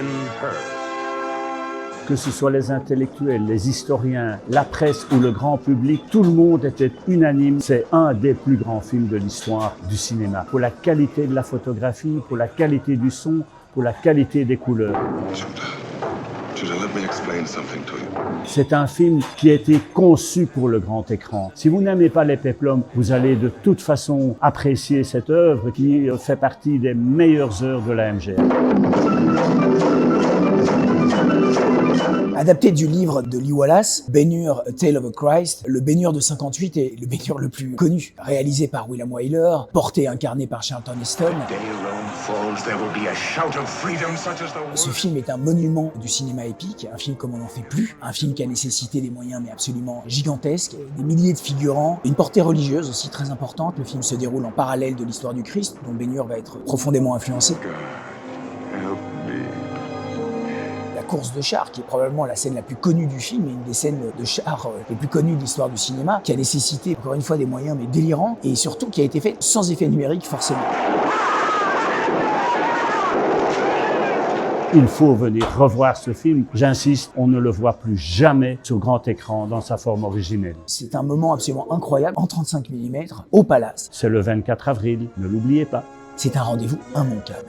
Ben-Hur. Que ce soit les intellectuels, les historiens, la presse ou le grand public, tout le monde était unanime. C'est un des plus grands films de l'histoire du cinéma. Pour la qualité de la photographie, pour la qualité du son, pour la qualité des couleurs. C'est un film qui a été conçu pour le grand écran. Si vous n'aimez pas les péplums, vous allez de toute façon apprécier cette œuvre qui fait partie des meilleures heures de la MGM. Adapté du livre de Leigh Wallace, Ben-Hur, A Tale of a Christ, le Ben-Hur de 58 est le Ben-Hur le plus connu. Réalisé par William Wyler, porté et incarné par Charlton Heston. Ce film est un monument du cinéma épique, un film comme on n'en fait plus, un film qui a nécessité des moyens mais absolument gigantesques, des milliers de figurants, une portée religieuse aussi très importante. Le film se déroule en parallèle de l'histoire du Christ, dont Ben-Hur va être profondément influencé. La course de chars, qui est probablement la scène la plus connue du film et une des scènes de chars les plus connues de l'histoire du cinéma, qui a nécessité encore une fois des moyens mais délirants et surtout qui a été faite sans effet numérique forcément. Il faut venir revoir ce film. J'insiste, on ne le voit plus jamais sur grand écran dans sa forme originelle. C'est un moment absolument incroyable en 35 mm au Palace. C'est le 24 avril, ne l'oubliez pas. C'est un rendez-vous immanquable.